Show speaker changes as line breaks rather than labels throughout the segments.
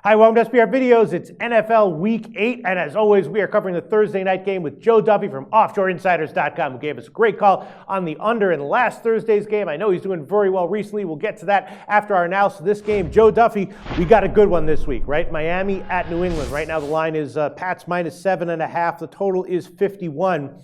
Hi, welcome to SBR Videos. It's NFL Week 8, and as always, we are covering the Thursday night game with Joe Duffy from OffshoreInsiders.com, who gave us a great call on the under in last Thursday's game. I know he's doing very well recently. We'll get to that after our analysis of this game. Joe Duffy, we got a good one this week, right? Miami at New England. Right now the line is Pats minus 7.5. The total is 51.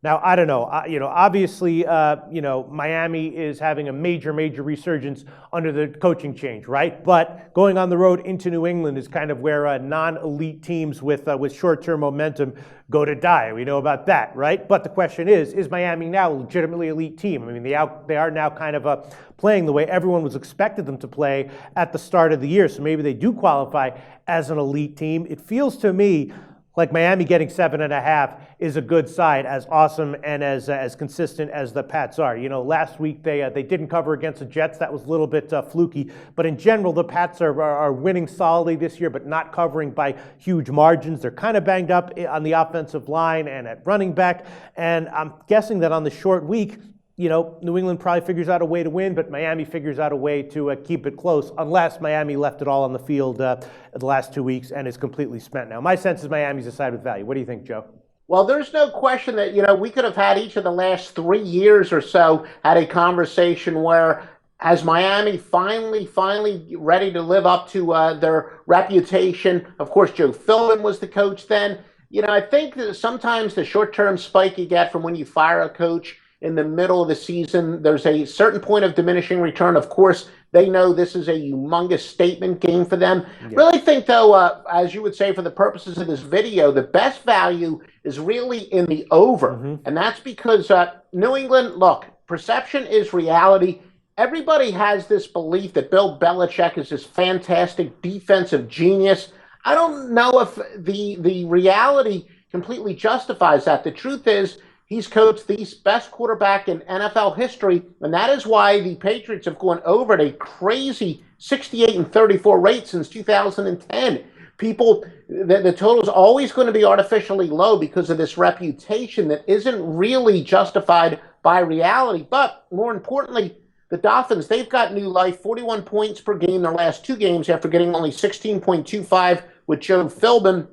Now, I don't know, obviously, Miami is having a major resurgence under the coaching change, right? But going on the road into New England is kind of where non-elite teams with short-term momentum go to die. We know about that, right? But the question is Miami now a legitimately elite team? I mean, they are now kind of playing the way everyone was expected them to play at the start of the year. So maybe they do qualify as an elite team. It feels to me like Miami getting 7.5 is a good side, as awesome and as consistent as the Pats are. You know, last week they didn't cover against the Jets. That was a little bit fluky. But in general, the Pats are winning solidly this year, but not covering by huge margins. They're kind of banged up on the offensive line and at running back. And I'm guessing that on the short week, New England probably figures out a way to win, but Miami figures out a way to keep it close, unless Miami left it all on the field the last 2 weeks and is completely spent now. My sense is Miami's a side with value. What do you think, Joe?
Well, there's no question that, we could have had each of the last 3 years or so had a conversation where as Miami finally ready to live up to their reputation. Of course, Joe Philbin was the coach then. I think that sometimes the short-term spike you get from when you fire a coach in the middle of the season, there's a certain point of diminishing return. Of course, they know this is a humongous statement game for them. Yeah. Really think, though, as you would say, for the purposes of this video, the best value is really in the over. Mm-hmm. And that's because New England, look, perception is reality. Everybody has this belief that Bill Belichick is this fantastic defensive genius. I don't know if the reality completely justifies that. The truth is, he's coached the best quarterback in NFL history, and that is why the Patriots have gone over at a crazy 68-34 rate since 2010. The total is always going to be artificially low because of this reputation that isn't really justified by reality. But more importantly, the Dolphins, they've got new life, 41 points per game their last 2 games after getting only 16.25 with Joe Philbin.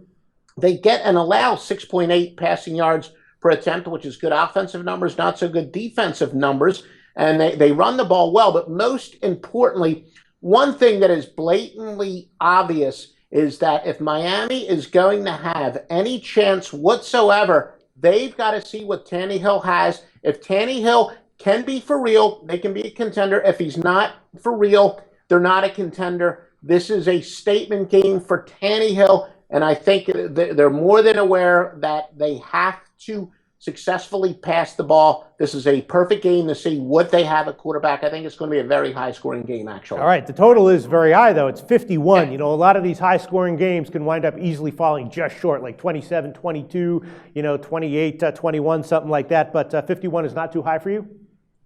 They get and allow 6.8 passing yards per attempt, which is good offensive numbers, not so good defensive numbers, and they run the ball well. But most importantly, one thing that is blatantly obvious is that if Miami is going to have any chance whatsoever, they've got to see what Tannehill has. If Tannehill can be for real, they can be a contender. If he's not for real, they're not a contender. This is a statement game for Tannehill, and I think they're more than aware that they have to successfully pass the ball. This is a perfect game to see what they have at quarterback. I think it's going to be a very high-scoring game, actually. All
right, the total is very high, though. It's 51. Yeah. A lot of these high-scoring games can wind up easily falling just short, like 27-22, 28-21, something like that. But 51 is not too high for you?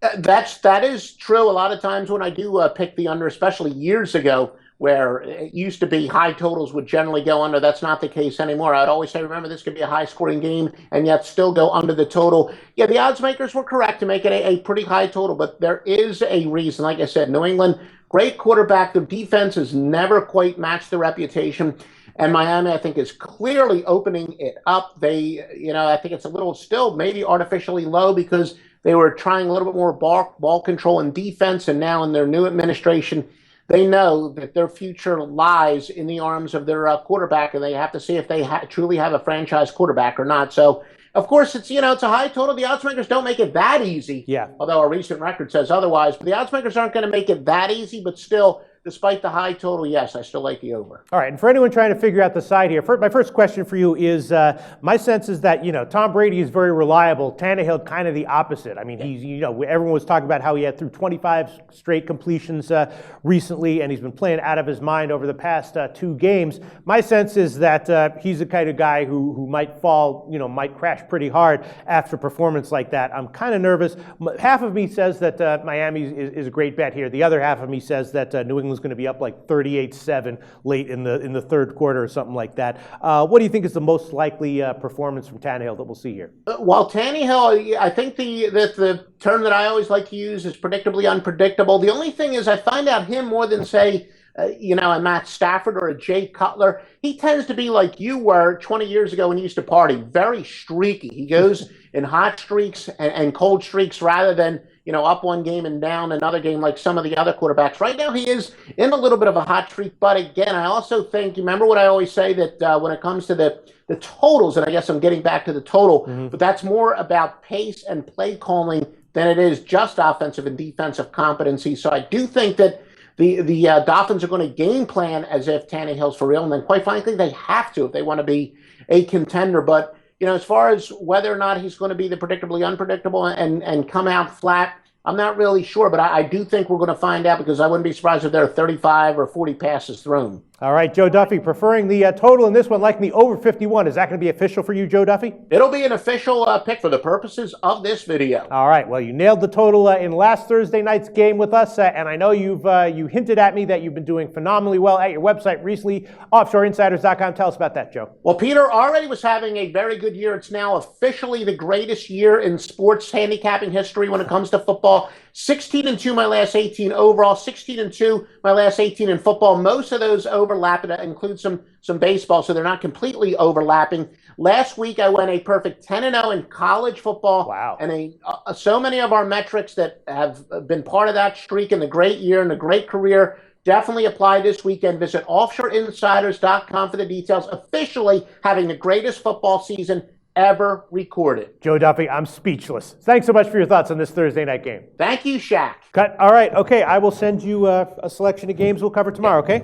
That is true. A lot of times when I do pick the under, especially years ago, where it used to be high totals would generally go under. That's not the case anymore. I'd always say, remember, this could be a high-scoring game and yet still go under the total. Yeah, the odds makers were correct to make it a pretty high total, but there is a reason. Like I said, New England, great quarterback. The defense has never quite matched the reputation. And Miami, I think, is clearly opening it up. I think it's a little still maybe artificially low because they were trying a little bit more ball control and defense, and now in their new administration, they know that their future lies in the arms of their quarterback, and they have to see if they truly have a franchise quarterback or not. So, of course, it's a high total. The odds makers don't make it that easy. Yeah. Although a recent record says otherwise. But the odds makers aren't going to make it that easy. But still, despite the high total, yes, I still like the over.
All right, and for anyone trying to figure out the side here, my first question for you is, my sense is that, Tom Brady is very reliable. Tannehill kind of the opposite. I mean, he's, everyone was talking about how he had through 25 straight completions recently, and he's been playing out of his mind over the past 2 games. My sense is that he's the kind of guy who might fall, might crash pretty hard after a performance like that. I'm kind of nervous. Half of me says that Miami is a great bet here. The other half of me says that New England's going to be up like 38-7 late in the third quarter or something like that. What do you think is the most likely performance from Tannehill that we'll see here?
Well, Tannehill, I think the term that I always like to use is predictably unpredictable. The only thing is I find out him more than, say, a Matt Stafford or a Jay Cutler. He tends to be like you were 20 years ago when you used to party, very streaky. He goes in hot streaks and cold streaks rather than, up one game and down another game like some of the other quarterbacks. Right now, he is in a little bit of a hot streak. But again, I also think, you remember what I always say, that when it comes to the totals, and I guess I'm getting back to the total, but that's more about pace and play calling than it is just offensive and defensive competency. So I do think that the Dolphins are going to game plan as if Tannehill's for real, and then quite frankly, they have to if they want to be a contender. But as far as whether or not he's going to be the predictably unpredictable and come out flat, I'm not really sure, but I do think we're going to find out, because I wouldn't be surprised if there are 35 or 40 passes thrown.
All right, Joe Duffy, preferring the total in this one, liking the over 51. Is that going to be official for you, Joe Duffy?
It'll be an official pick for the purposes of this video.
All right, well, you nailed the total in last Thursday night's game with us, and I know you hinted at me that you've been doing phenomenally well at your website recently, offshoreinsiders.com. Tell us about that, Joe.
Well, Peter already was having a very good year. It's now officially the greatest year in sports handicapping history when it comes to football. 16-2 my last 18 overall, 16-2 my last 18 in football. Most of those overlap, and that includes some baseball, so they're not completely overlapping. Last week I went a perfect 10-0 in college football.
Wow.
And so many of our metrics that have been part of that streak and the great year and the great career definitely apply this weekend. Visit offshoreinsiders.com for the details. Officially having the greatest football season ever recorded.
Joe Duffy, I'm speechless. Thanks so much for your thoughts on this Thursday night game.
Thank you, Shaq.
Cut. All right. Okay. I will send you a selection of games we'll cover tomorrow, okay?